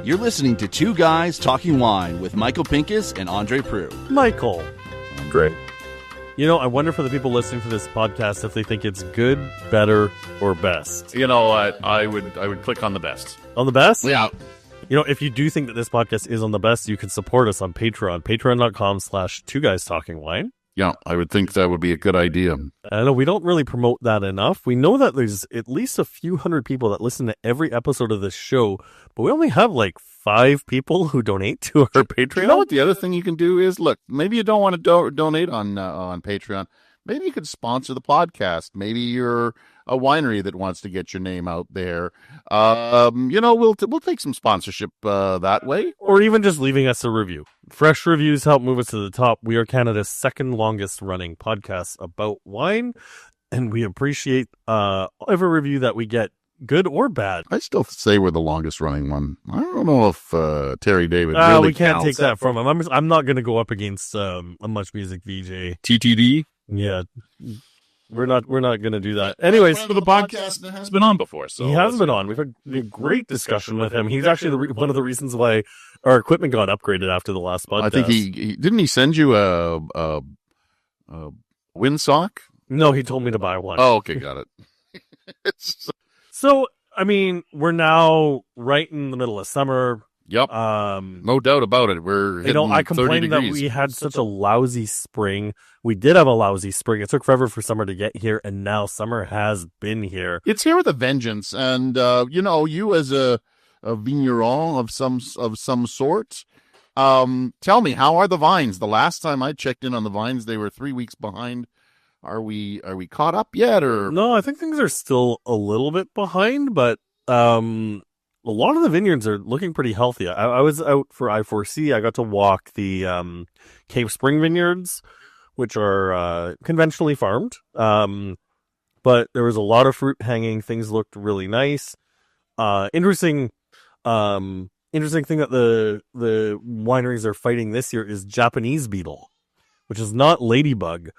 You're listening to Two Guys Talking Wine with Michael Pinkus and Andre Prue. Michael. Andre. You know, I wonder for the people listening to this podcast if they think it's good, better, or best. You know what? I would click on the best. On the best? Yeah. You know, if you do think that this podcast is on the best, you can support us on Patreon. Patreon.com/2guystalkingwine. Yeah, I would think that would be a good idea. I know we don't really promote that enough. We know that there's at least a few hundred people that listen to every episode of this show, but we only have like 5 people who donate to our Patreon. You know what the other thing you can do is, look, maybe you don't want to donate on Patreon. Maybe you could sponsor the podcast. Maybe you're a winery that wants to get your name out there. You know, we'll take some sponsorship that way. Or even just leaving us a review. Fresh reviews help move us to the top. We are Canada's second longest running podcast about wine, and we appreciate every review that we get, good or bad. I still say we're the longest running one. I don't know if Terry David really we can't counts. take that from him. I'm not going to go up against a Much Music VJ. TTD? Yeah. We're not going to do that. Anyways, the podcast has been on before. So he has been on. We've had a great discussion with him. He's actually one of the reasons why our equipment got upgraded after the last podcast. I think he didn't he send you a windsock? No, he told me to buy one. Oh, okay, got it. So, I mean, we're now right in the middle of summer. Yep. No doubt about it. We're hitting I complained 30 that degrees. we had such a lousy spring. We did have a lousy spring. It took forever for summer to get here, and now summer has been here. It's here with a vengeance, and you know, you as a vigneron of some sort, tell me, how are the vines? The last time I checked in on the vines, they were 3 weeks behind. Are we caught up yet, or no? I think things are still a little bit behind, but a lot of the vineyards are looking pretty healthy. I was out for I4C. I got to walk the Cave Spring vineyards, which are conventionally farmed. But there was a lot of fruit hanging. Things looked really nice. Interesting thing that the wineries are fighting this year is Japanese beetle, which is not ladybug,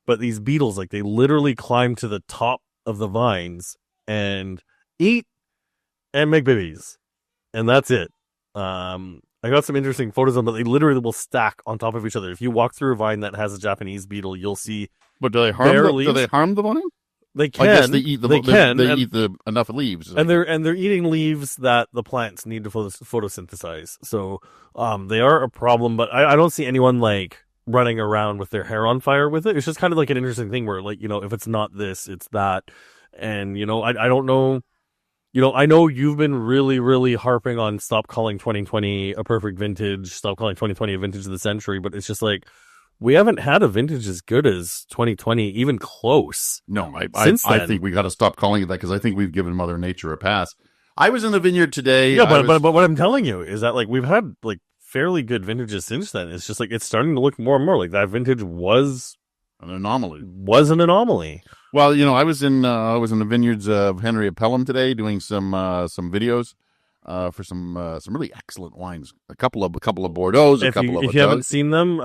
but these beetles, like, they literally climb to the top of the vines and eat and make babies, and that's it. I got some interesting photos of them, but they literally will stack on top of each other. If you walk through a vine that has a Japanese beetle, you'll see. But do they harm the vine? They can. I guess they eat eat enough leaves, and they're eating leaves that the plants need to photosynthesize. So they are a problem, but I don't see anyone like running around with their hair on fire with it. It's just kind of like an interesting thing where, like, you know, if it's not this, it's that, and you know, I don't know. You know, I know you've been really, really harping on stop calling 2020 a perfect vintage, stop calling 2020 a vintage of the century, but it's just like, we haven't had a vintage as good as 2020, even close. No, I think we got to stop calling it that, because I think we've given Mother Nature a pass. I was in the vineyard today. Yeah, but what I'm telling you is that, like, we've had like fairly good vintages since then. It's just like it's starting to look more and more like that vintage was an anomaly. Well, you know, I was in the vineyards of Henry of Pelham today doing some videos for some really excellent wines. A couple of Bordeaux's, if you haven't seen them,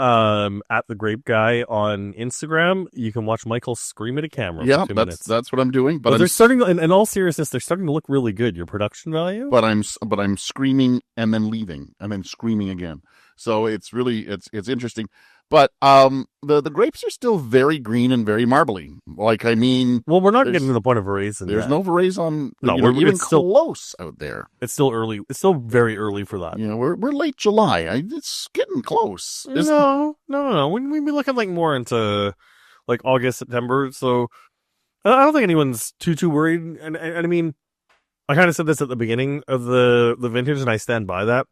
at the Grape Guy on Instagram, you can watch Michael scream at a camera. Yeah, for 2 minutes. That's what I'm doing. But they're starting. In all seriousness, they're starting to look really good. Your production value. But I'm screaming and then leaving and then screaming again. So it's interesting. But the grapes are still very green and very marbly. Like, I mean, well, we're not getting to the point of veraison. There's no veraison. No, we're even close out there. It's still early. It's still very early for that. You know, we're late July. It's getting close. No. We'd be looking like more into like August, September. So I don't think anyone's too worried. And I mean, I kind of said this at the beginning of the vintage, and I stand by that.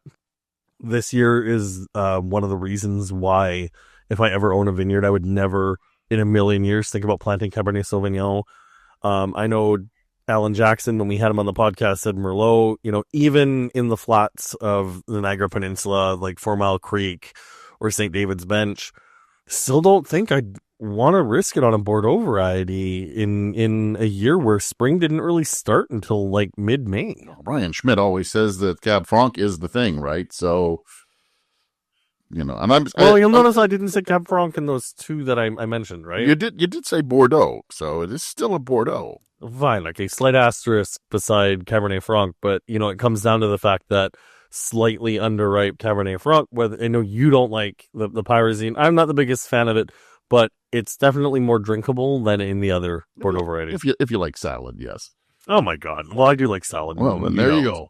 This year is one of the reasons why, if I ever own a vineyard, I would never in a million years think about planting Cabernet Sauvignon. I know Alan Jackson, when we had him on the podcast, said Merlot, you know, even in the flats of the Niagara Peninsula, like 4 Mile Creek or St. David's Bench, still don't think I'd want to risk it on a Bordeaux variety in a year where spring didn't really start until like mid-May. Brian Schmidt always says that Cab Franc is the thing, right? So you know, and I'm Well, you'll notice I didn't say Cab Franc in those two that I mentioned, right? You did say Bordeaux, so it is still a Bordeaux. Fine, like a slight asterisk beside Cabernet Franc, but you know, it comes down to the fact that slightly underripe Cabernet Franc. Whether I know you don't like the Pyrazine, I'm not the biggest fan of it, but it's definitely more drinkable than in the other Bordeaux varieties. If you like salad, yes. Oh my god! Well, I do like salad. Well, then there you go.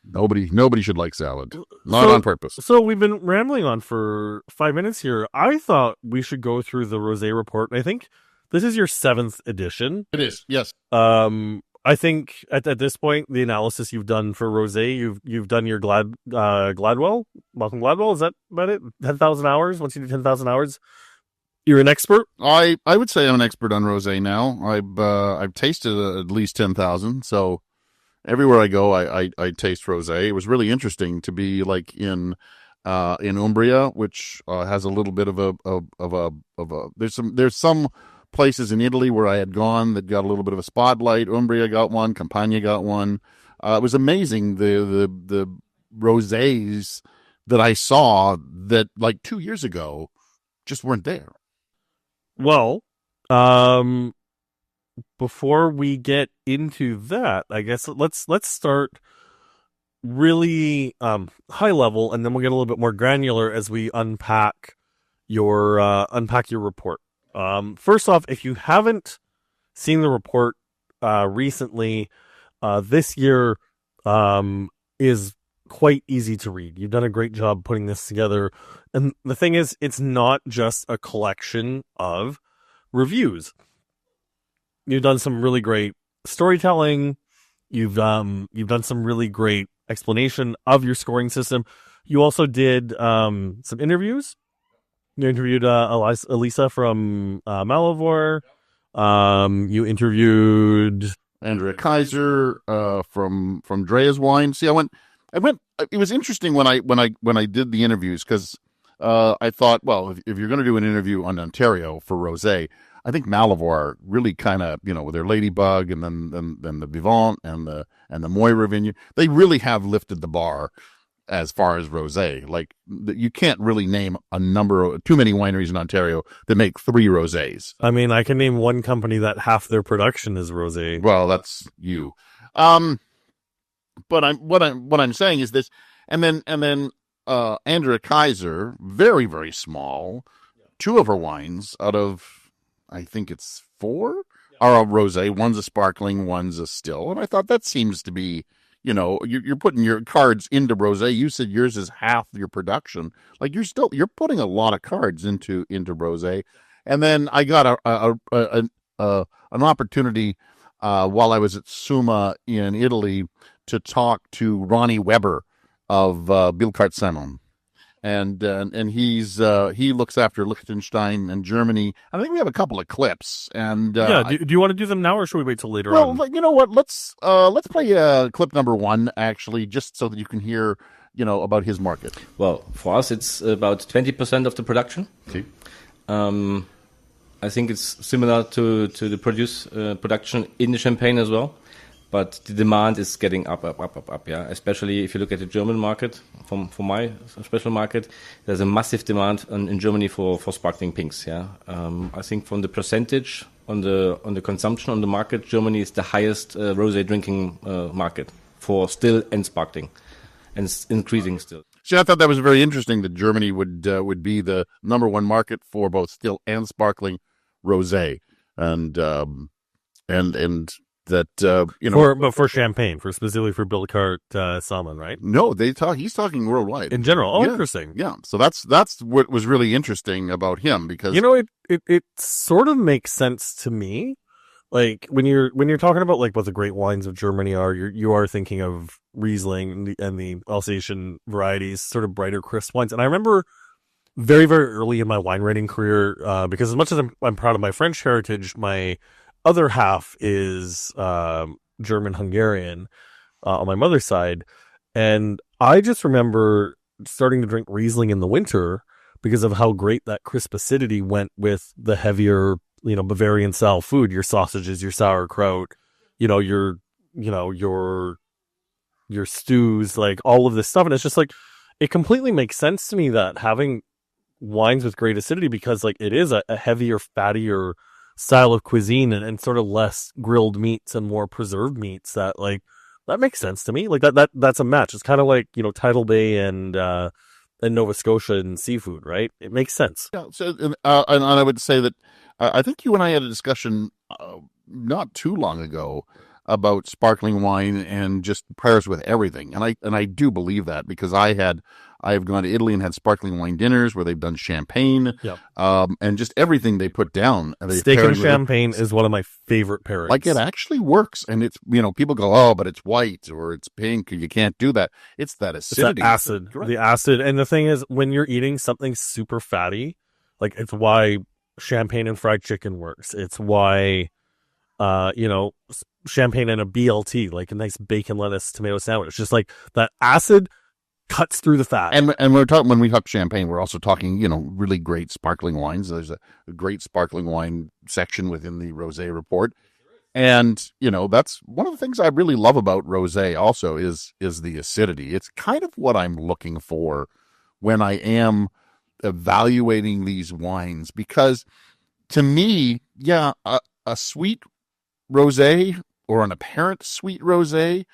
Nobody should like salad, not on purpose. So we've been rambling on for 5 minutes here. I thought we should go through the rosé report. I think this is your 7th edition. It is, yes. I think at this point, the analysis you've done for rosé, you've done your Gladwell, Malcolm Gladwell. Is that about it? 10,000 hours. Once you do 10,000 hours, you're an expert. I would say I'm an expert on rosé now. I've tasted at least 10,000. So everywhere I go, I taste rosé. It was really interesting to be like in Umbria, which has a little bit of a there's some places in Italy where I had gone that got a little bit of a spotlight. Umbria got one, Campania got one. It was amazing the rosés that I saw that like 2 years ago just weren't there. Well, before we get into that, I guess let's start really high level, and then we'll get a little bit more granular as we unpack your report. First off, if you haven't seen the report recently, this year is quite easy to read. You've done a great job putting this together. And the thing is, it's not just a collection of reviews. You've done some really great storytelling. You've done some really great explanation of your scoring system. You also did some interviews. You interviewed Elisa from Malivore. You interviewed Andrea Kaiser from Drea's Wine. See, I went. It was interesting when I did the interviews because I thought, well, if you're going to do an interview on Ontario for rosé, I think Malivore really kind of, you know, with their Ladybug and then the Vivant and the Moira Vineyard, they really have lifted the bar as far as rosé. Like you can't really name too many wineries in Ontario that make 3 rosés. I mean, I can name one company that half their production is rosé. Well, that's you. But what I'm saying is this, and then Andrea Kaiser, very, very small. 2 of her wines out of, I think it's 4, are a rosé. One's a sparkling, one's a still. And I thought that seems to be, you know, you're putting your cards into rosé. You said yours is half your production. Like you're putting a lot of cards into rosé. And then I got an opportunity while I was at Summa in Italy to talk to Ronnie Weber of Bilkart Salon. And he looks after Liechtenstein and Germany. I think we have a couple of clips. And do you want to do them now, or should we wait till later on? Well, you know what? Let's play clip number 1 actually, just so that you can hear, you know, about his market. Well, for us, it's about 20% of the production. See, I think it's similar to the production in the Champagne as well. But the demand is getting up, yeah. Especially if you look at the German market, for my special market, there's a massive demand in Germany for sparkling pinks, yeah. I think from the percentage on the consumption on the market, Germany is the highest rosé drinking market for still and sparkling, and it's increasing still. See, I thought that was very interesting that Germany would be the number 1 market for both still and sparkling rosé, and that you know, for champagne, specifically for Bilkart Salmon, right? No, he's talking worldwide in general. Oh, yeah. Interesting. Yeah, so that's what was really interesting about him, because you know it sort of makes sense to me. Like when you're talking about like what the great wines of Germany are, you are thinking of Riesling and the Alsatian varieties, sort of brighter, crisp wines. And I remember very, very early in my wine writing career, because as much as I'm proud of my French heritage, my other half is German-Hungarian on my mother's side. And I just remember starting to drink Riesling in the winter because of how great that crisp acidity went with the heavier, you know, Bavarian style food, your sausages, your sauerkraut, your stews, like all of this stuff. And it's just like, it completely makes sense to me that having wines with great acidity, because like it is a heavier, fattier style of cuisine, and sort of less grilled meats and more preserved meats, that like that makes sense to me. Like that's a match. It's kind of like, Tidal Bay and Nova Scotia and seafood, right? It makes sense. Yeah. So, and I would say that I think you and I had a discussion not too long ago about sparkling wine and just pairs with everything, and I do believe that, because I've gone to Italy and had sparkling wine dinners where they've done champagne, Yep. and just everything they put down. Steak and champagne is one of my favorite pairings. Like, it actually works, and it's, people go, oh, but it's white or it's pink, you can't do that. It's that acidity, it's that acid, the acid. And the thing is, when you're eating something super fatty, like, it's why champagne and fried chicken works. It's why, champagne and a BLT, like a nice bacon, lettuce, tomato sandwich. It's just like that acid cuts through the fat. And when we talk champagne, we're also talking, really great sparkling wines. There's a great sparkling wine section within the Rosé report. And, that's one of the things I really love about Rosé also is the acidity. It's kind of what I'm looking for when I am evaluating these wines, because to me, a sweet rosé or an apparent sweet rosé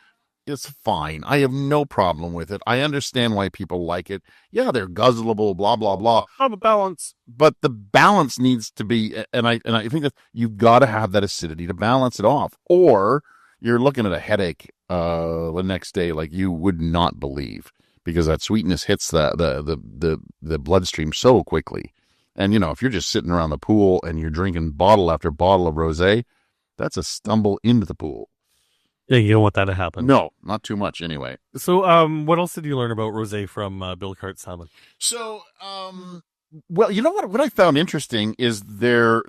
is fine. I have no problem with it. I understand why people like it. Yeah, they're guzzleable, blah blah blah. Have a balance, but the balance needs to be, and I think that you've got to have that acidity to balance it off, or you're looking at a headache the next day like you would not believe, because that sweetness hits the bloodstream so quickly. And if you're just sitting around the pool and you're drinking bottle after bottle of rosé, that's a stumble into the pool. Yeah, you don't want that to happen. No, not too much anyway. So, what else did you learn about rosé from Bill Cart Salmon? So, well, you know what I found interesting is their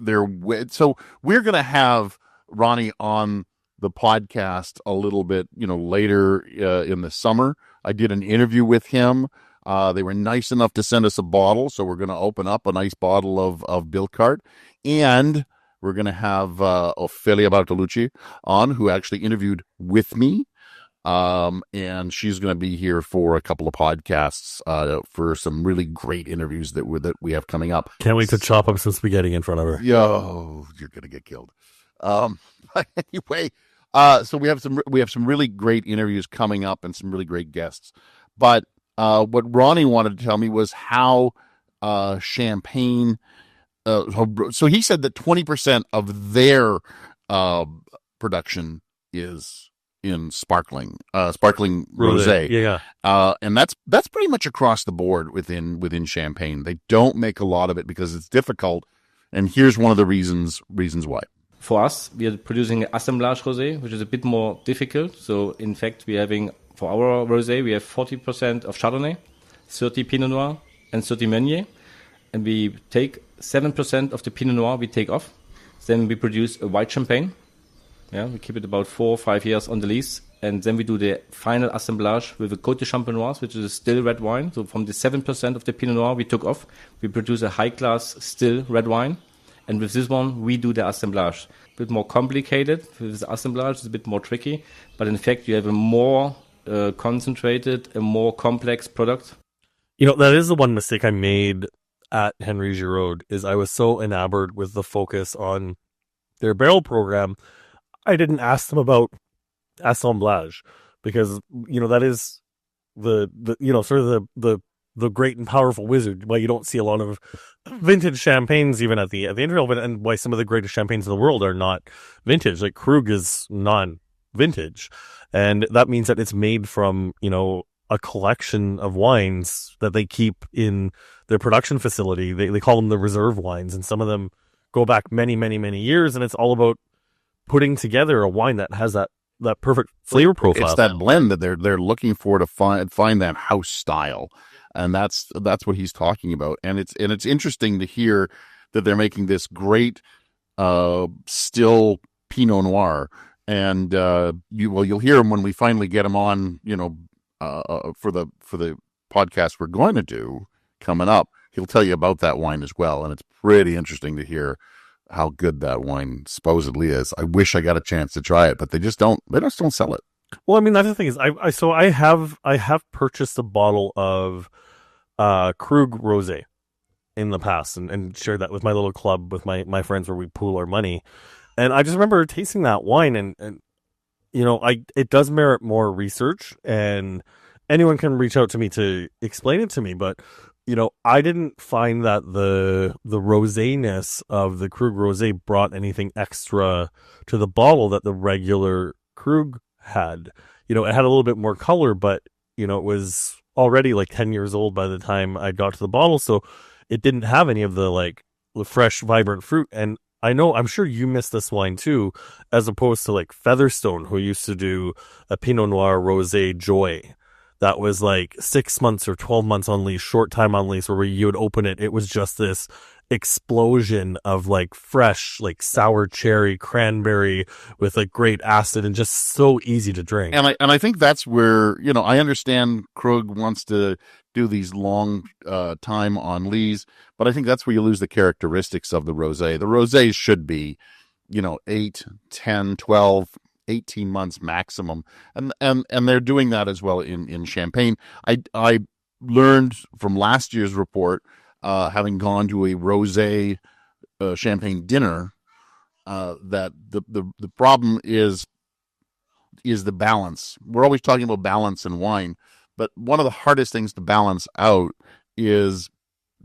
so we're going to have Ronnie on the podcast a little bit, later in the summer. I did an interview with him. They were nice enough to send us a bottle, so we're going to open up a nice bottle of Bill Cart, and we're going to have Ophelia Bartolucci on, who actually interviewed with me. And she's going to be here for a couple of podcasts for some really great interviews that we have coming up. Can't wait to chop up some spaghetti in front of her. Yo, you're going to get killed. But anyway, so we have some really great interviews coming up and some really great guests. But what Ronnie wanted to tell me was how champagne. So he said that 20% of their production is in sparkling rosé. Yeah. And that's pretty much across the board within champagne. They don't make a lot of it because it's difficult. And here's one of the reasons why. For us, we are producing assemblage rosé, which is a bit more difficult. So in fact, we're having, for our rosé, we have 40% of Chardonnay, 30 Pinot Noir, and 30 Meunier. And we take 7% of the Pinot Noir we take off. Then we produce a white champagne. Yeah, we keep it about 4 or 5 years on the lease. And then we do the final assemblage with a Côte de Champenoise, which is a still red wine. So from the 7% of the Pinot Noir we took off, we produce a high-class still red wine. And with this one, we do the assemblage. A bit more complicated. With the assemblage, it's a bit more tricky. But in fact, you have a more concentrated, a more complex product. That is the one mistake I made at Henry Giraud, is I was so enamored with the focus on their barrel program, I didn't ask them about assemblage, because that is the sort of the great and powerful wizard, why you don't see a lot of vintage champagnes even at the interval, and why some of the greatest champagnes in the world are not vintage. Like Krug is non-vintage, and that means that it's made from a collection of wines that they keep in their production facility. They call them the reserve wines, and some of them go back many, many, many years, and it's all about putting together a wine that has that perfect flavor profile. It's that blend that they're looking for to find that house style, and that's what he's talking about. And it's interesting to hear that they're making this great still Pinot Noir, and you'll hear him when we finally get him on. For the podcast we're going to do coming up, he'll tell you about that wine as well, and it's pretty interesting to hear how good that wine supposedly is. I wish I got a chance to try it, but they just don't sell it. Well, I mean, that's the thing is, I have purchased a bottle of Krug Rosé in the past and shared that with my little club with my friends where we pool our money. And I just remember tasting that wine and it does merit more research, and anyone can reach out to me to explain it to me. But I didn't find that the roséness of the Krug Rosé brought anything extra to the bottle that the regular Krug had. It had a little bit more color, but it was already like 10 years old by the time I got to the bottle, so it didn't have any of the fresh, vibrant fruit. And I'm sure you miss this wine too, as opposed to like Featherstone, who used to do a Pinot Noir Rosé Joy. That was like 6 months or 12 months on lease, short time on lease, where you would open it. It was just this explosion of like fresh, like sour cherry, cranberry with like great acid and just so easy to drink. And I think that's where, I understand Krug wants to do these long time on lees, but I think that's where you lose the characteristics of the rosé. The rosés should be, 8, 10, 12, 18 months maximum. And they're doing that as well in Champagne. I learned from last year's report, having gone to a rosé Champagne dinner, that the problem is the balance. We're always talking about balance in wine, but one of the hardest things to balance out is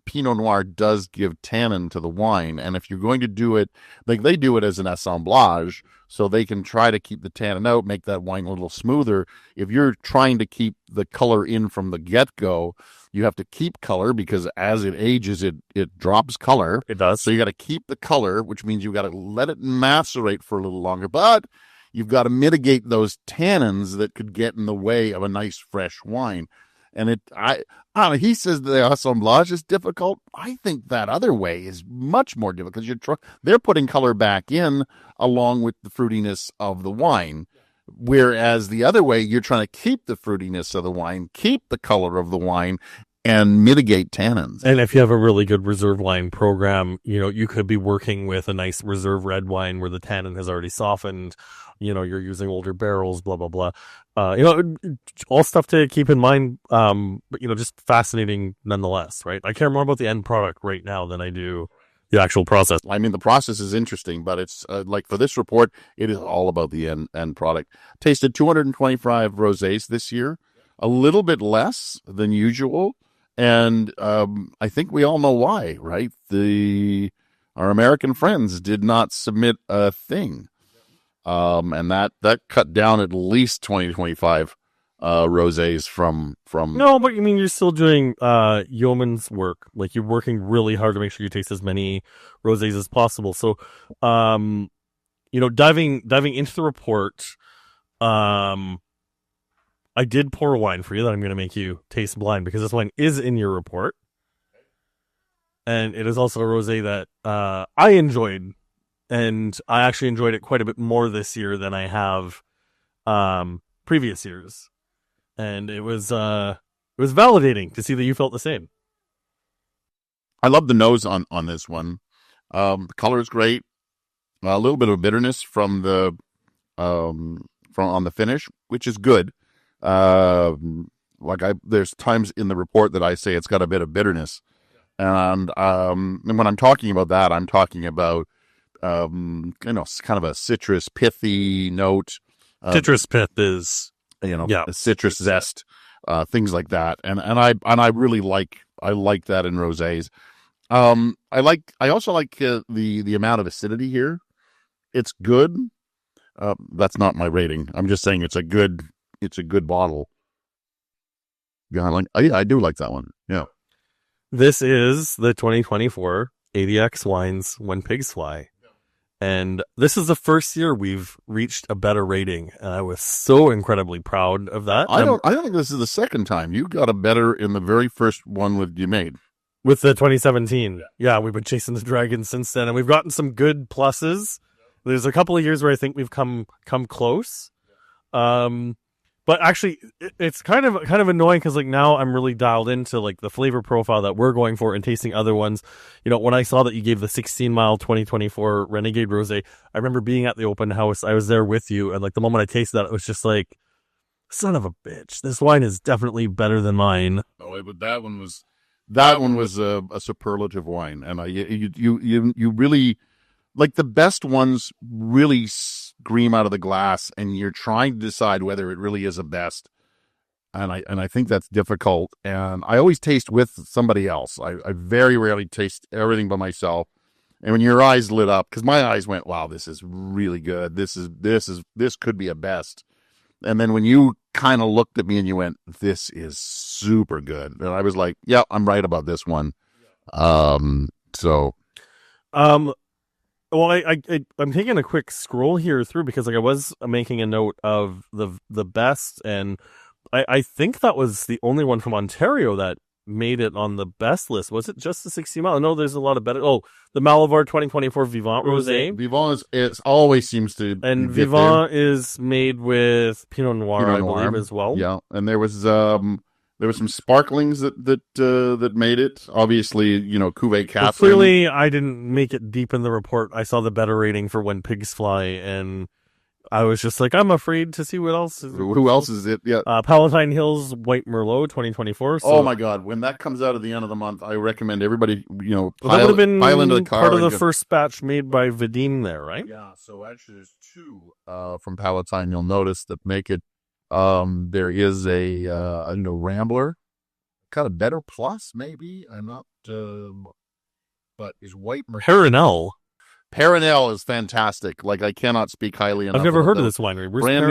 Pinot Noir does give tannin to the wine. And if you're going to do it, like they do it as an assemblage, so they can try to keep the tannin out, make that wine a little smoother. If you're trying to keep the color in from the get-go, you have to keep color, because as it ages, it drops color. It does. So you got to keep the color, which means you got to let it macerate for a little longer. But you've got to mitigate those tannins that could get in the way of a nice fresh wine. And I don't know, he says the assemblage is difficult. I think that other way is much more difficult, because they're putting color back in along with the fruitiness of the wine. Whereas the other way, you're trying to keep the fruitiness of the wine, keep the color of the wine, and mitigate tannins. And if you have a really good reserve wine program, you could be working with a nice reserve red wine where the tannin has already softened. You're using older barrels, blah, blah, blah. All stuff to keep in mind, but, just fascinating nonetheless, right? I care more about the end product right now than I do the actual process. I mean, the process is interesting, but it's like for this report, it is all about the end product. Tasted 225 rosés this year, a little bit less than usual. And I think we all know why, right? Our American friends did not submit a thing. And that cut down at least 20-25 rosés from. No, but you're still doing yeoman's work. Like, you're working really hard to make sure you taste as many rosés as possible. So, diving into the report, I did pour a wine for you that I'm going to make you taste blind, because this wine is in your report. And it is also a rosé that I enjoyed. And I actually enjoyed it quite a bit more this year than I have previous years. And it was validating to see that you felt the same. I love the nose on this one. The color is great. A little bit of bitterness from on the finish, which is good. There's times in the report that I say it's got a bit of bitterness, and when I'm talking about that, I'm talking about kind of a citrus pithy note. Citrus pith is, a citrus zest, things like that, and I really like that in rosés. I also like the amount of acidity here. It's good. That's not my rating. I'm just saying it's a good bottle. Yeah, I do like that one. Yeah. This is the 2024 ADX Wines When Pigs Fly. And this is the first year we've reached a better rating. And I was so incredibly proud of that. I don't think this is the second time. You got a better in the very first one you made. With the 2017. Yeah, we've been chasing the dragon since then. And we've gotten some good pluses. There's a couple of years where I think we've come close. But actually, it's kind of annoying, because now I'm really dialed into the flavor profile that we're going for and tasting other ones. When I saw that you gave the 16 Mile 2024 Renegade Rosé, I remember being at the open house. I was there with you, and the moment I tasted that, it was just son of a bitch. This wine is definitely better than mine. Oh, but that one was a superlative wine, and you really like the best ones really scream out of the glass, and you're trying to decide whether it really is a best. And I think that's difficult. And I always taste with somebody else. I very rarely taste everything by myself. And when your eyes lit up, because my eyes went, wow, this is really good. This could be a best. And then when you kind of looked at me and you went, this is super good. And I was like, yeah, I'm right about this one. So. Well, I'm taking a quick scroll here through because like I was making a note of the best, and I think that was the only one from Ontario that made it on the best list. Was it just the 60 mile? No, there's a lot of better. Oh, the Malivar 2024 Vivant Rosé. Vivant it always seems to. And Vivant is made with Pinot Noir, I believe, as well. Yeah, and there was some sparklings that made it. Obviously, Cuvée Catherine. Well, clearly, I didn't make it deep in the report. I saw the better rating for When Pigs Fly, and I was just like, I'm afraid to see what else. Who else is it? Yeah, Palatine Hills White Merlot 2024. So. Oh my God! When that comes out at the end of the month, I recommend everybody, that would have been pile into the car. Part of the first batch made by Vadim there, right? Yeah. So actually, there's two from Palatine. You'll notice that make it. There is a Rambler, kind of better plus maybe. I'm not, but is White Perrinelle. Perrinelle is fantastic. Like I cannot speak highly enough. I've never heard of this winery. Where's brand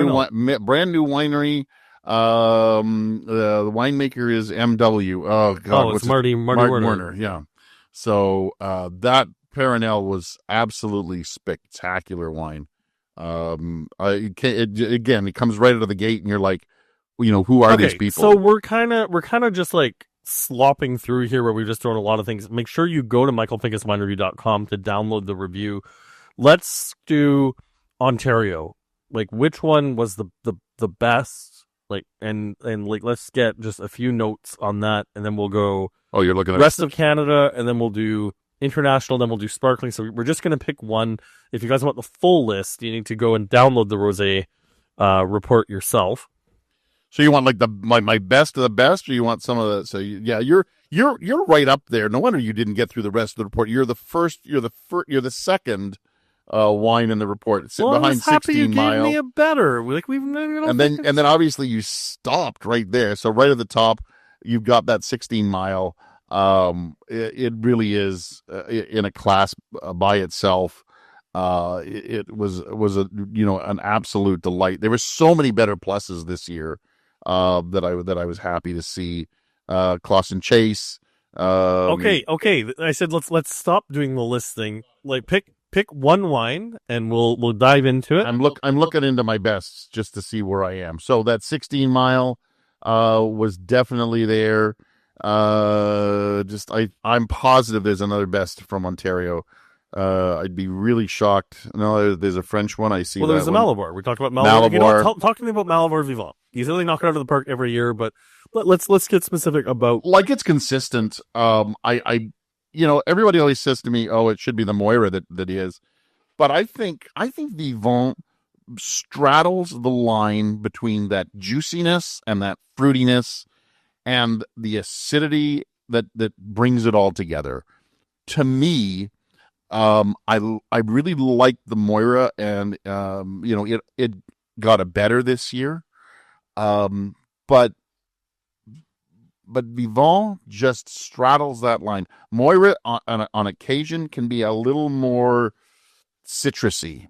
new winery. The winemaker is MW. Oh God, it's Marty Werner. Yeah. So that Perrinelle was absolutely spectacular wine. It comes right out of the gate, and you're like, who are these people? So we're kind of just like slopping through here, where we've just thrown a lot of things. Make sure you go to michaelpincuswinereview.com to download the review. Let's do Ontario. Like, which one was the best? Like, and like, let's get just a few notes on that, and then we'll go. Oh, you're looking at rest of Canada, and then we'll do international, then we'll do sparkling. So we're just going to pick one. If you guys want the full list, you need to go and download the rosé report yourself. So you want like my best of the best, or you want some of the? So you're right up there. No wonder you didn't get through the rest of the report. You're the first. You're the second wine in the report. Sitting behind 16 Mile. Gave me a better. Like and then obviously you stopped right there. So right at the top, you've got that 16 Mile. It really is in a class by itself. It was an absolute delight. There were so many better pluses this year that I was happy to see. Clausen Chase. Okay. I said let's stop doing the list thing. Like pick one wine and we'll dive into it. I'm looking into my bests just to see where I am. So that 16 Mile was definitely there. I'm positive there's another best from Ontario. I'd be really shocked. No, there's a French one. I see. Well, there's a Malivar. We talked about Malivar. Talk to me about Malivar Vivant. He's really knocking it out of the park every year, but let's get specific about. Like, it's consistent. Everybody always says to me, "Oh, it should be the Moira that is," but I think Vivant straddles the line between that juiciness and that fruitiness and the acidity that brings it all together. To me, I really like the Moira, and it got a better this year, but Vivant just straddles that line. Moira on occasion can be a little more citrusy,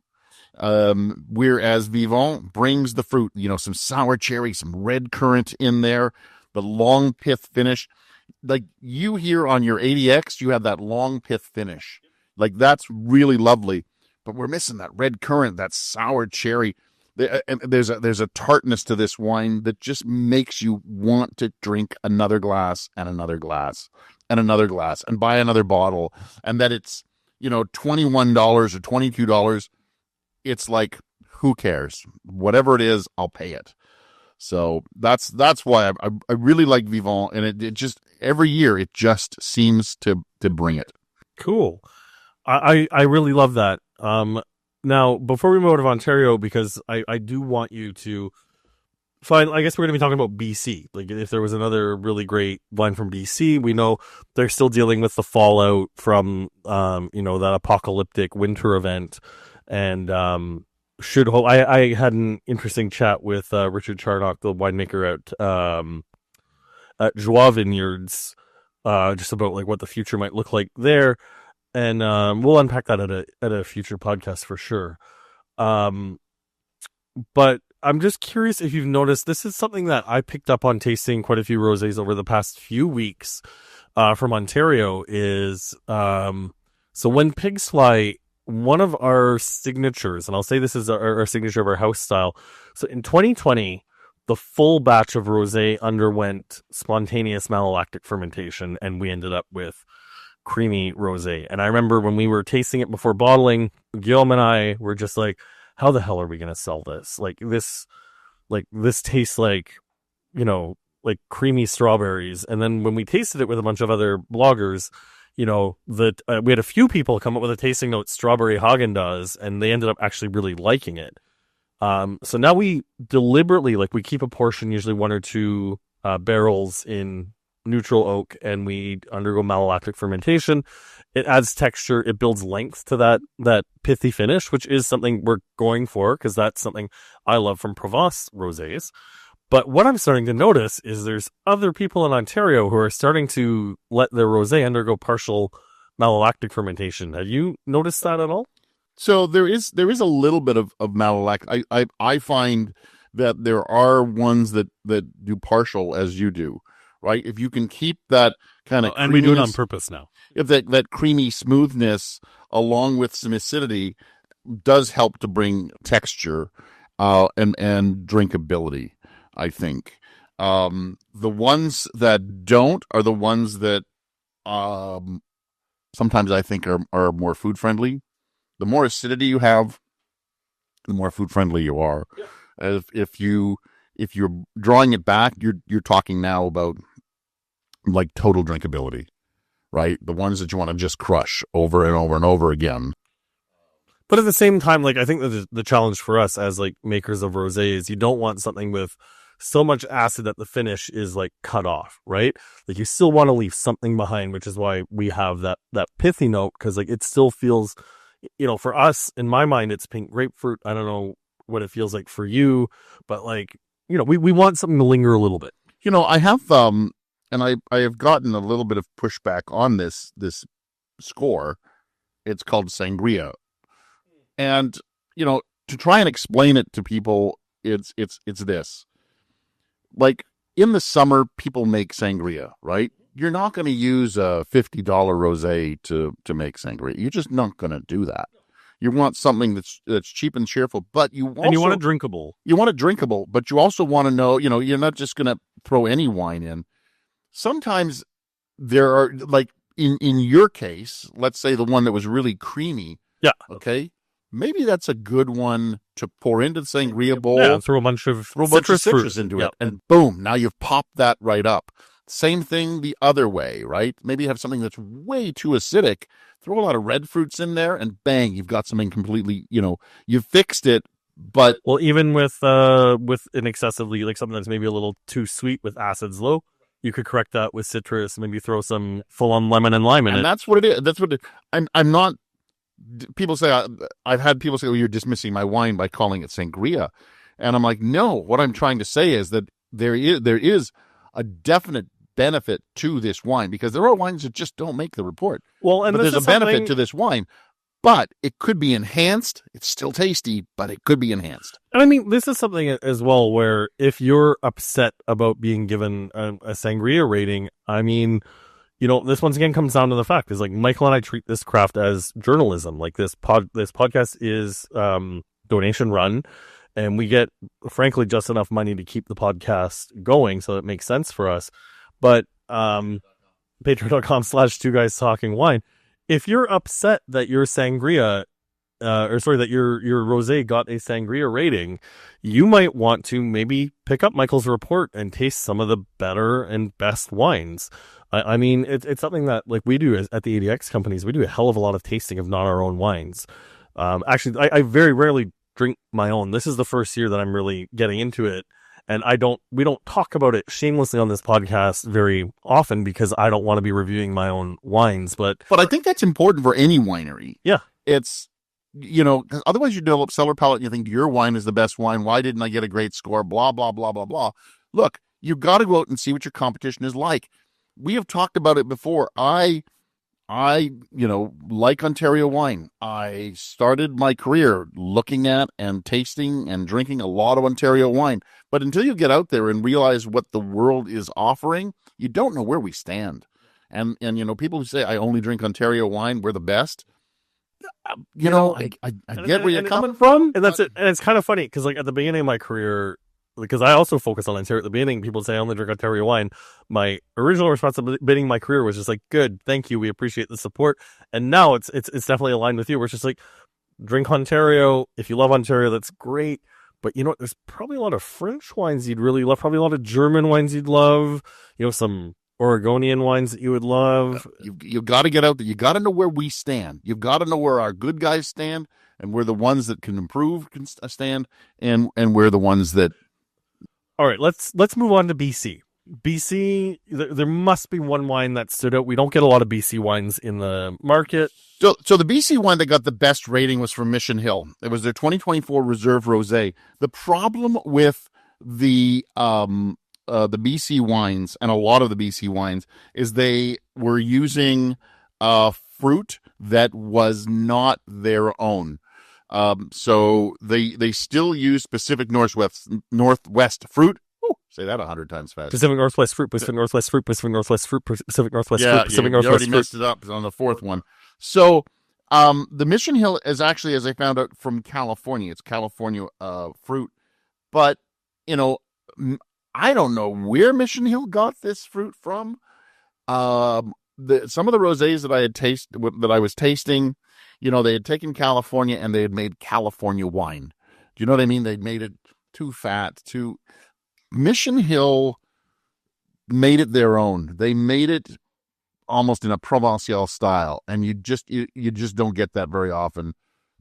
whereas Vivant brings the fruit. Some sour cherry, some red currant in there. The long pith finish, like you hear on your ADX, you have that long pith finish. Like, that's really lovely, but we're missing that red currant, that sour cherry. And there's a tartness to this wine that just makes you want to drink another glass and another glass and another glass and buy another bottle. And that it's, $21 or $22. It's like, who cares? Whatever it is, I'll pay it. So that's why I really like Vivant, and it just every year it just seems to bring it. Cool. I really love that. Now, before we move out of Ontario, because I do want you to fine. I guess we're going to be talking about BC. Like, if there was another really great wine from BC, we know they're still dealing with the fallout from, that apocalyptic winter event. And, should hope. I had an interesting chat with Richard Charnock, the winemaker at Joie Vineyards, just about like what the future might look like there, and we'll unpack that at a future podcast for sure. But I'm just curious if you've noticed. This is something that I picked up on tasting quite a few rosés over the past few weeks from Ontario. Is so when pigs fly, one of our signatures, and I'll say this is our signature of our house style. So in 2020, the full batch of rosé underwent spontaneous malolactic fermentation, and we ended up with creamy rosé. And I remember when we were tasting it before bottling, Guillaume and I were just like, how the hell are we going to sell this? Like this tastes like creamy strawberries. And then when we tasted it with a bunch of other bloggers, we had a few people come up with a tasting note, strawberry Haagen-Dazs, and they ended up actually really liking it. So now we deliberately, we keep a portion, usually 1 or 2 barrels in neutral oak, and we undergo malolactic fermentation. It adds texture, it builds length to that pithy finish, which is something we're going for, because that's something I love from Provence rosés. But what I'm starting to notice is there's other people in Ontario who are starting to let their rosé undergo partial malolactic fermentation. Have you noticed that at all? So there is a little bit of malolactic. I find that there are ones that do partial as you do, right? If you can keep that kind of and we do it on purpose now. If that creamy smoothness along with some acidity does help to bring texture and drinkability, I think. The ones that don't are the ones that sometimes I think are more food friendly. The more acidity you have, the more food friendly you are. Yeah. If you're drawing it back, you're talking now about like total drinkability, right? The ones that you want to just crush over and over and over again. But at the same time, I think that the challenge for us as makers of rosé is you don't want something with so much acid that the finish is cut off, right? You still want to leave something behind, which is why we have that pithy note, because it still feels, for us, in my mind, it's pink grapefruit. I don't know what it feels like for you, but we want something to linger a little bit. I have and I have gotten a little bit of pushback on this score. It's called sangria, and to try and explain it to people, it's this. In the summer, people make sangria, right? You're not going to use a $50 rosé to make sangria. You're just not going to do that. You want something that's cheap and cheerful, but you want it drinkable. You want it drinkable, but you also want to know, you're not just going to throw any wine in. Sometimes there are, in your case, let's say the one that was really creamy. Yeah. Okay. Maybe that's a good one to pour into the sangria bowl. Yeah, throw a bunch of citrus into it, and boom, now you've popped that right up. Same thing the other way, right? Maybe you have something that's way too acidic. Throw a lot of red fruits in there, and bang, you've got something completely, you've fixed it. But even with an excessively, something that's maybe a little too sweet with acids low, you could correct that with citrus. Maybe throw some full-on lemon and lime in it. And that's what it is. That's what I'm not. People say, I've had people say, "Oh, you're dismissing my wine by calling it sangria," and I'm like, no. What I'm trying to say is that there is a definite benefit to this wine, because there are wines that just don't make the report. Well, and but there's a benefit to this wine, but it could be enhanced. It's still tasty, but it could be enhanced. And I mean, this is something as well where if you're upset about being given a sangria rating, I mean, this once again comes down to the fact is Michael and I treat this craft as journalism. This podcast is donation run, and we get, frankly, just enough money to keep the podcast going, so it makes sense for us. But patreon.com/2guystalkingwine, if you're upset that your sangria, that your rosé got a sangria rating, you might want to maybe pick up Michael's report and taste some of the better and best wines. I mean, it's something that we do at the ADX companies. We do a hell of a lot of tasting of not our own wines. Actually, I very rarely drink my own. This is the first year that I'm really getting into it. And we don't talk about it shamelessly on this podcast very often because I don't want to be reviewing my own wines. But I think that's important for any winery. Yeah. It's, 'cause otherwise you develop cellar palate and you think your wine is the best wine. Why didn't I get a great score? Blah, blah, blah, blah, blah. Look, you've got to go out and see what your competition is like. We have talked about it before. I like Ontario wine. I started my career looking at and tasting and drinking a lot of Ontario wine. But until you get out there and realize what the world is offering, you don't know where we stand. And people who say, I only drink Ontario wine, we're the best. I get where you're coming from. And that's it. And it's kind of funny because like at the beginning of my career, because I also focus on Ontario at the beginning, people say I only drink Ontario wine. My original response at the beginning of my career was just like, good, thank you, we appreciate the support. And now it's definitely aligned with you, where it's just like, drink Ontario. If you love Ontario, that's great. But you know what? There's probably a lot of French wines you'd really love, probably a lot of German wines you'd love, some Oregonian wines that you would love. You've got to get out there. You got to know where we stand. You've got to know where our good guys stand, and where the ones that can improve can stand, and where the ones that. All right, let's move on to BC. BC, there must be one wine that stood out. We don't get a lot of BC wines in the market. So the BC wine that got the best rating was from Mission Hill. It was their 2024 Reserve Rosé. The problem with the BC wines, and a lot of the BC wines, is they were using fruit that was not their own. So they still use Pacific Northwest fruit. Ooh, say that 100 times fast. Pacific Northwest fruit, Pacific Northwest fruit, Pacific Northwest fruit, Pacific Northwest fruit, Pacific Northwest fruit. You already messed it up on the fourth one. So the Mission Hill is actually, as I found out, from California. It's California fruit. But, I don't know where Mission Hill got this fruit from. Some of the rosés that I was tasting, they had taken California and they had made California wine. Do you know what I mean? They'd made it too fat, Mission Hill made it their own. They made it almost in a Provençal style, and you just don't get that very often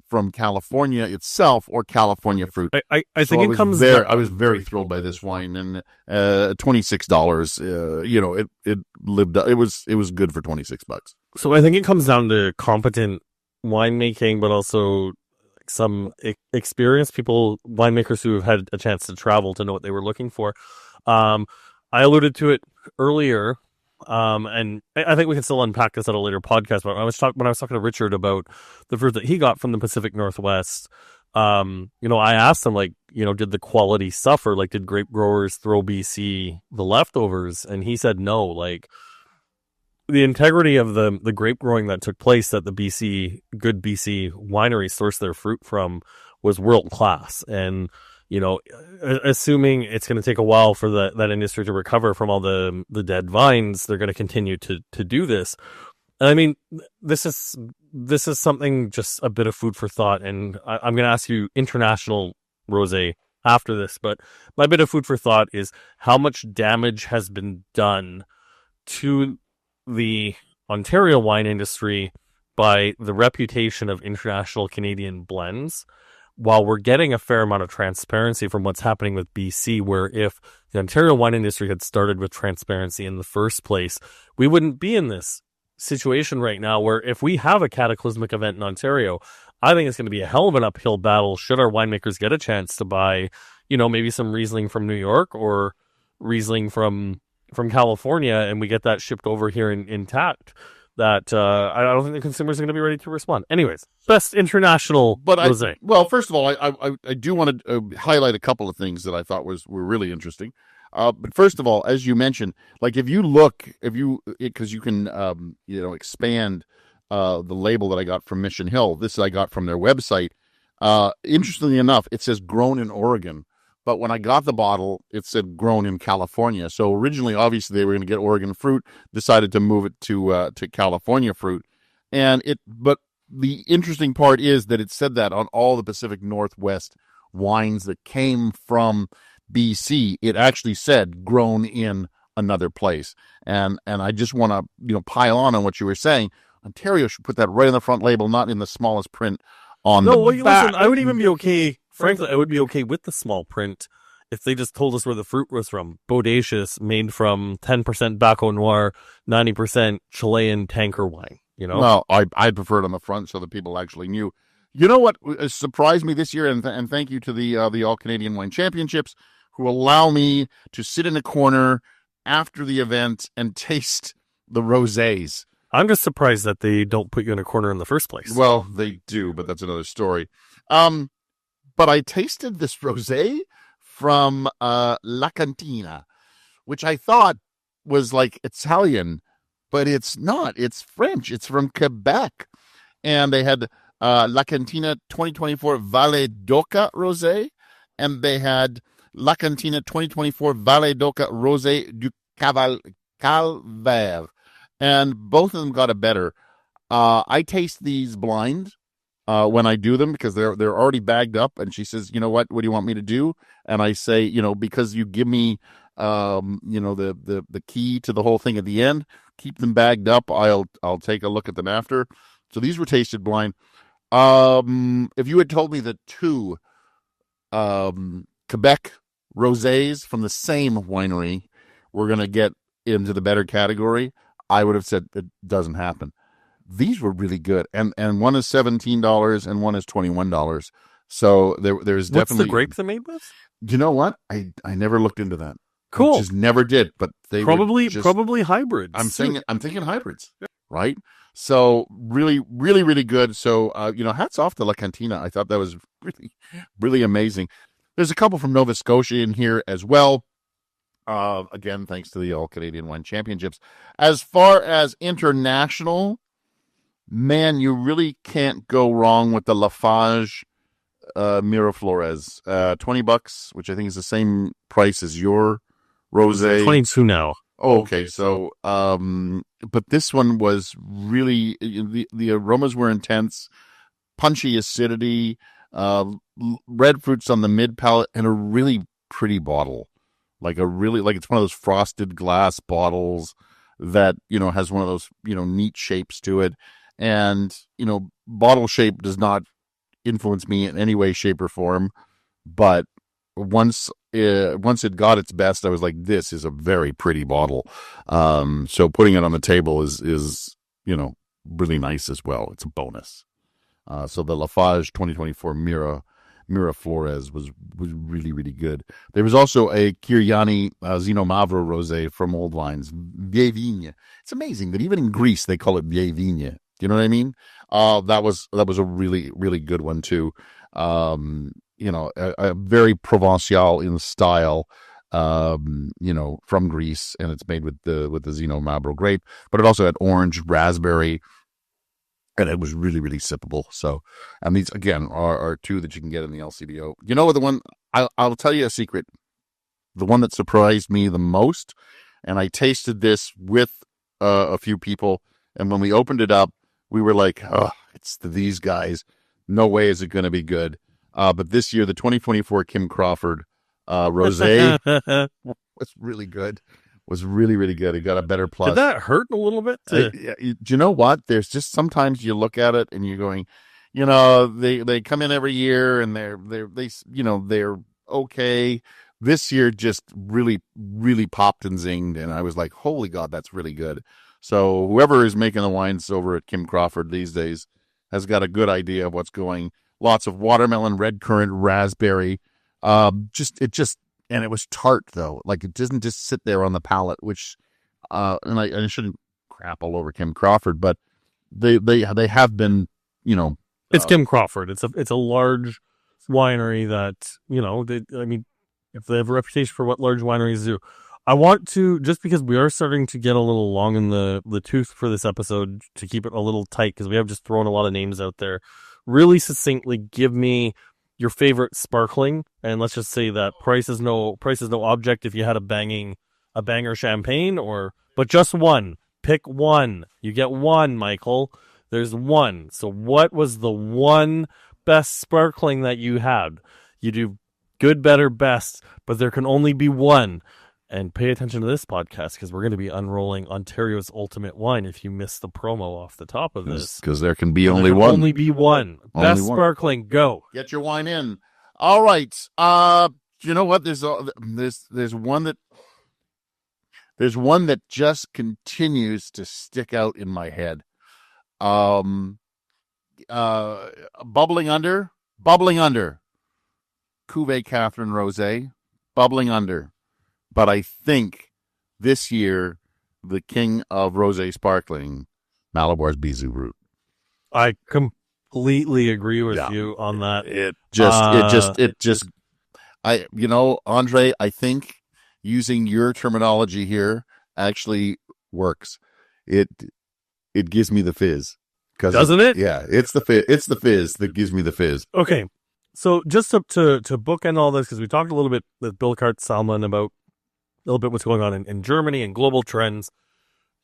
from California itself or California fruit. I think it comes there. I was very thrilled by this wine, and $26. It lived. It was good for $26. So I think it comes down to competent winemaking, but also some experienced people, winemakers who have had a chance to travel to know what they were looking for. I alluded to it earlier, and I think we can still unpack this at a later podcast. But when I was talking to Richard about the fruit that he got from the Pacific Northwest, I asked him, did the quality suffer? Like, did grape growers throw BC the leftovers? And he said no. The integrity of the grape growing that took place that the good BC wineries sourced their fruit from was world class. And, assuming it's going to take a while for that industry to recover from all the dead vines, they're going to continue to do this. And I mean, this is something, just a bit of food for thought. And I'm going to ask you international rosé after this, but my bit of food for thought is how much damage has been done to the Ontario wine industry by the reputation of international Canadian blends, while we're getting a fair amount of transparency from what's happening with BC, where if the Ontario wine industry had started with transparency in the first place, we wouldn't be in this situation right now, where if we have a cataclysmic event in Ontario, I think it's going to be a hell of an uphill battle should our winemakers get a chance to buy, maybe some Riesling from New York or Riesling from California, and we get that shipped over here intact. That I don't think the consumers are going to be ready to respond. Anyways, best international rosé. Well, first of all, I do want to highlight a couple of things that I thought were really interesting. But first of all, as you mentioned, because you can expand the label that I got from Mission Hill. This I got from their website. Interestingly enough, it says grown in Oregon. But when I got the bottle, it said grown in California. So originally, obviously, they were going to get Oregon fruit, decided to move it to California fruit. But the interesting part is that it said that on all the Pacific Northwest wines that came from BC, it actually said grown in another place. And I just want to, pile on what you were saying. Ontario should put that right on the front label, not in the smallest print on the back. Listen, I would even be okay. Frankly, I would be okay with the small print if they just told us where the fruit was from. Bodacious, made from 10% Baco Noir, 90% Chilean tanker wine. You know? Well, I'd prefer it on the front so that people actually knew. You know what surprised me this year, and thank you to the All Canadian Wine Championships, who allow me to sit in a corner after the event and taste the rosés. I'm just surprised that they don't put you in a corner in the first place. Well, they do, but that's another story. But I tasted this rosé from La Cantina, which I thought was like Italian, but it's not. It's French. It's from Quebec. And they had La Cantina 2024 Vallée d'Oca Rosé, and they had La Cantina 2024 Vallée d'Oca Rosé du Calvaire. And both of them got a better. I taste these blind when I do them because they're already bagged up. And she says, you know what do you want me to do? And I say, because you give me, the key to the whole thing at the end, keep them bagged up. I'll take a look at them after. So these were tasted blind. If you had told me that two Quebec rosés from the same winery were going to get into the better category, I would have said it doesn't happen. These were really good, and one is $17 and one is $21. So there's definitely. What's the grape they made with? You know what? I never looked into that. Cool. I just never did. But they probably hybrids. I'm thinking hybrids, right? So really, really, really good. So hats off to La Cantina. I thought that was really, really amazing. There's a couple from Nova Scotia in here as well. Again, thanks to the All Canadian Wine Championships. As far as international, man, you really can't go wrong with the Lafage Miraflores. $20, which I think is the same price as your rosé. 22 now. Oh, okay. So, but this one was really, the aromas were intense, punchy acidity, red fruits on the mid palate, and a really pretty bottle. Like it's one of those frosted glass bottles that, has one of those, neat shapes to it. And, bottle shape does not influence me in any way, shape, or form. But once it got its best, I was like, this is a very pretty bottle. So putting it on the table is really nice as well. It's a bonus. So the Lafage 2024 Miraflores was really, really good. There was also a Kiriani Zino Mavro Rosé from Old Vines, Vieille Vigne. It's amazing that even in Greece they call it Vieille Vigne. You know what I mean? That was a really, really good one too. A very Provençal in style, from Greece, and it's made with the Zino Mavro grape, but it also had orange, raspberry, and it was really, really sippable. So, and these again are two that you can get in the LCBO. You know what? The one I'll tell you a secret. The one that surprised me the most, and I tasted this with a few people, and when we opened it up, we were like, "Oh, it's these guys. No way is it going to be good." But this year, the 2024 Kim Crawford Rosé was really good. Was really, really good. It got a better plus. Did that hurt a little bit? Do you know what? There's just sometimes you look at it and you're going, they come in every year and they're okay. This year just really, really popped and zinged, and I was like, holy God, that's really good. So whoever is making the wines over at Kim Crawford these days has got a good idea of what's going. Lots of watermelon, red currant, raspberry. And it was tart though. Like it doesn't just sit there on the palate, which, and I shouldn't crap all over Kim Crawford, but they have been, It's Kim Crawford. It's a large winery that, if they have a reputation for what large wineries do. I want to, just because we are starting to get a little long in the tooth for this episode, to keep it a little tight, because we have just thrown a lot of names out there, really succinctly give me your favorite sparkling, and let's just say that price is no object if you had a banger champagne, but just one. Pick one. You get one, Michael. There's one. So what was the one best sparkling that you had? You do good, better, best, but there can only be one. And pay attention to this podcast, because we're going to be unrolling Ontario's Ultimate Wine if you missed the promo off the top of this. Because there can be only one. Only be one. Best sparkling, go. Get your wine in. All right. you know what? There's one that just continues to stick out in my head. Bubbling under, Cuvée Catherine Rosé, bubbling under. But I think this year, the king of rosé sparkling, Malabar's Bisou Brut. I completely agree with you on that. Andre, I think using your terminology here actually works. It gives me the fizz. Doesn't it? Yeah, it's the fizz that gives me the fizz. Okay, so just to bookend all this, because we talked a little bit with Bilkart Salman about a little bit what's going on in Germany and global trends.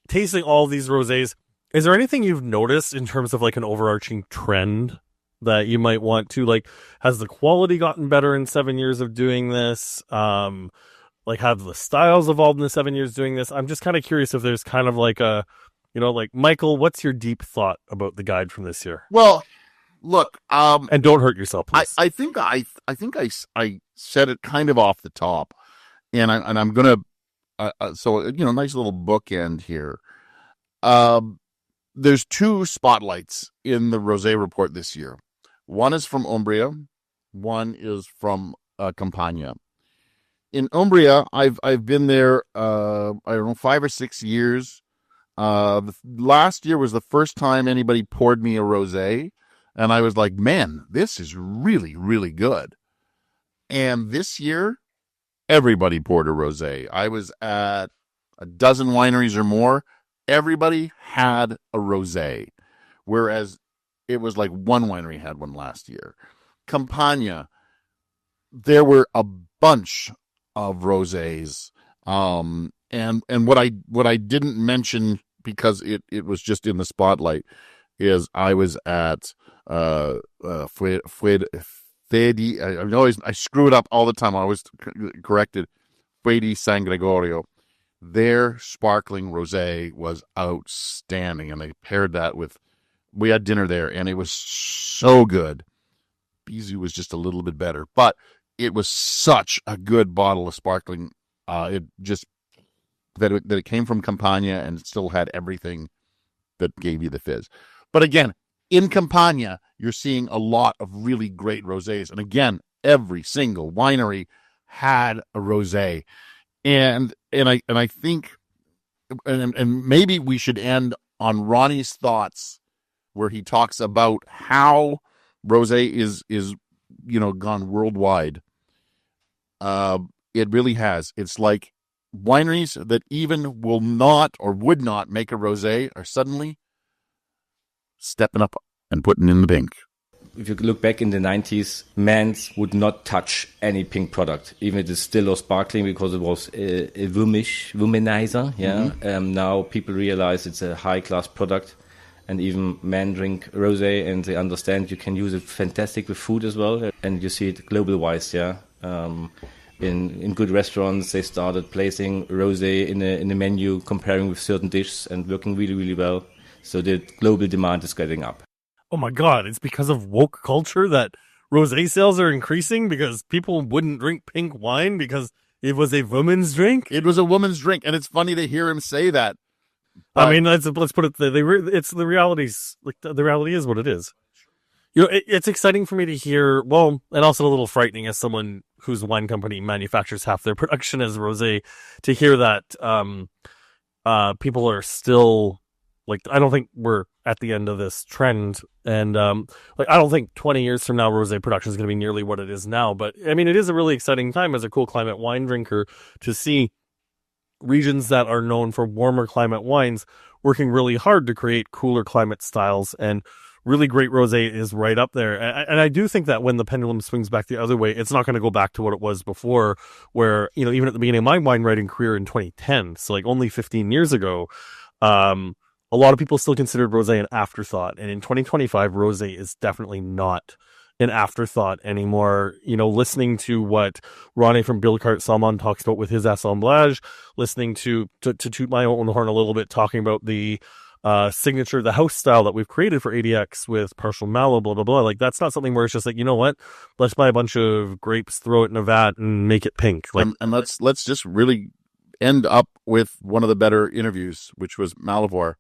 Tasting all these rosés, is there anything you've noticed in terms of like an overarching trend that you might want to, like, has the quality gotten better in 7 years of doing this? Like, have the styles evolved in the 7 years doing this? I'm just kind of curious if there's kind of like a, like, Michael, what's your deep thought about the guide from this year? Well, look, and don't hurt yourself, please. I think I said it kind of off the top, and I'm gonna nice little bookend here. There's two spotlights in the rosé report this year. One is from Umbria, one is from Campania. In Umbria, I've been there, 5 or 6 years. Last year was the first time anybody poured me a rosé, and I was like, man, this is really, really good. And this year, everybody poured a rosé. I was at a dozen wineries or more. Everybody had a rosé, whereas it was like one winery had one last year. Campania, there were a bunch of rosés. And what I didn't mention, because it was just in the spotlight, is I was at Fedi. I screw it up all the time. I always corrected. Fedi San Gregorio. Their sparkling rosé was outstanding, and they paired that with. We had dinner there, and it was so good. Bisou was just a little bit better, but it was such a good bottle of sparkling. It just that it came from Campania and it still had everything that gave you the fizz. But again, in Campania, you're seeing a lot of really great rosés, and again, every single winery had a rosé, and I think, and maybe we should end on Ronnie's thoughts, where he talks about how rosé is gone worldwide. It really has. It's like wineries that even will not or would not make a rosé are suddenly stepping up and putting in the pink. If you look back in the 90s, Mans would not touch any pink product, even if it is still or sparkling, because it was a womanizer. Yeah. Mm-hmm. Now people realize it's a high-class product, and even men drink rosé, and they understand you can use it fantastic with food as well. And you see it global-wise. Yeah. In good restaurants, they started placing rosé in a menu, comparing with certain dishes, and working really, really well. So the global demand is getting up. Oh my God, it's because of woke culture that rosé sales are increasing, because people wouldn't drink pink wine because it was a woman's drink? It was a woman's drink, and it's funny to hear him say that. I mean, let's put it, it's the realities, like the reality is what it is. It's exciting for me to hear, well, and also a little frightening as someone whose wine company manufactures half their production as rosé, to hear that people are still, like, I don't think we're at the end of this trend, and I don't think 20 years from now rosé production is going to be nearly what it is now. But I mean, it is a really exciting time as a cool climate wine drinker to see regions that are known for warmer climate wines working really hard to create cooler climate styles, and really great rosé is right up there. And I do think that when the pendulum swings back the other way, it's not going to go back to what it was before, where, even at the beginning of my wine writing career in 2010, so like only 15 years ago, a lot of people still considered rosé an afterthought. And in 2025, rosé is definitely not an afterthought anymore. Listening to what Ronnie from Bilkart Salman talks about with his assemblage, listening to toot my own horn a little bit, talking about the signature, the house style that we've created for ADX with partial mallow, blah, blah, blah. Like, that's not something where it's just like, you know what? Let's buy a bunch of grapes, throw it in a vat, and make it pink. Like, and let's just really end up with one of the better interviews, which was Malivore.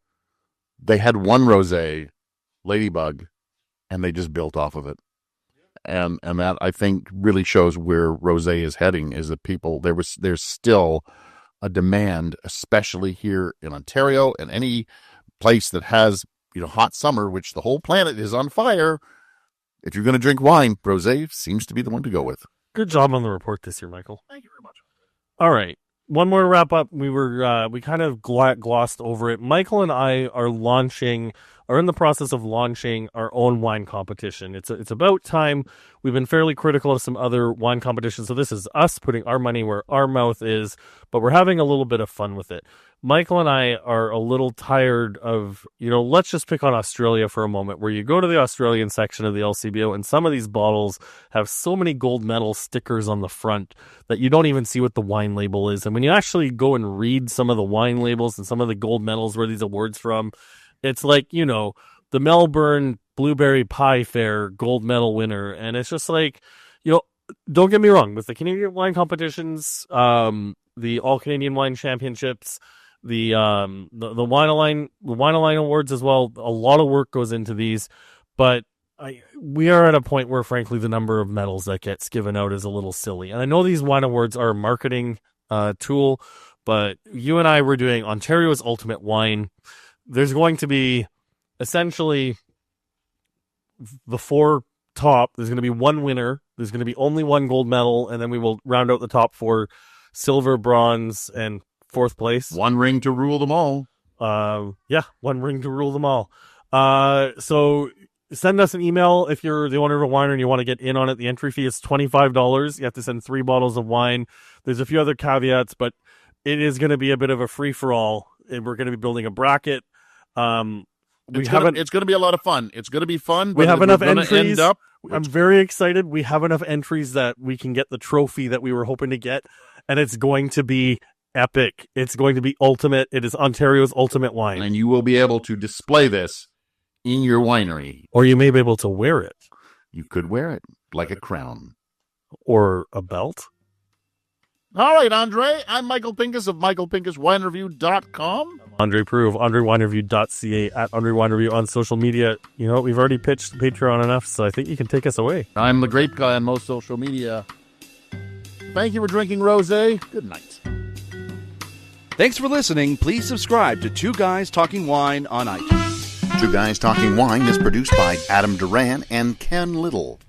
They had one rosé, Ladybug, and they just built off of it. And that, I think, really shows where rosé is heading, is that there's still a demand, especially here in Ontario and any place that has, hot summer, which the whole planet is on fire. If you're going to drink wine, rosé seems to be the one to go with. Good job on the report this year, Michael. Thank you very much. All right. One more wrap up. We kind of glossed over it. Michael and I are in the process of launching our own wine competition. It's about time. We've been fairly critical of some other wine competitions, so this is us putting our money where our mouth is, but we're having a little bit of fun with it. Michael and I are a little tired of, let's just pick on Australia for a moment, where you go to the Australian section of the LCBO and some of these bottles have so many gold medal stickers on the front that you don't even see what the wine label is. And when you actually go and read some of the wine labels and some of the gold medals where these awards from, it's like, the Melbourne Blueberry Pie Fair gold medal winner. And it's just like, don't get me wrong, with the Canadian wine competitions, the All Canadian Wine Championships, the Wine Awards as well, a lot of work goes into these, but we are at a point where, frankly, the number of medals that gets given out is a little silly. And I know these wine awards are a marketing tool, but you and I were doing Ontario's Ultimate Wine. There's going to be essentially the four top. There's going to be one winner. There's going to be only one gold medal, and then we will round out the top four: silver, bronze, and fourth place. One ring to rule them all. One ring to rule them all. So send us an email if you're the owner of a winery and you want to get in on it. The entry fee is $25. You have to send 3 bottles of wine. There's a few other caveats, but it is going to be a bit of a free-for-all. We're going to be building a bracket. It's going to be a lot of fun. It's going to be fun. We have enough entries. I'm I'm very excited. We have enough entries that we can get the trophy that we were hoping to get, and it's going to be epic. It's going to be ultimate. It is Ontario's ultimate wine. And you will be able to display this in your winery. Or you may be able to wear it. You could wear it like a crown. Or a belt. All right, Andre. I'm Michael Pinkus of MichaelPinkusWineReview.com. Andre Prue of AndreWineReview.ca at Andre Wine Review on social media. You know, we've already pitched Patreon enough, so I think you can take us away. I'm the Grape Guy on most social media. Thank you for drinking rosé. Good night. Thanks for listening. Please subscribe to Two Guys Talking Wine on iTunes. Two Guys Talking Wine is produced by Adam Duran and Ken Little.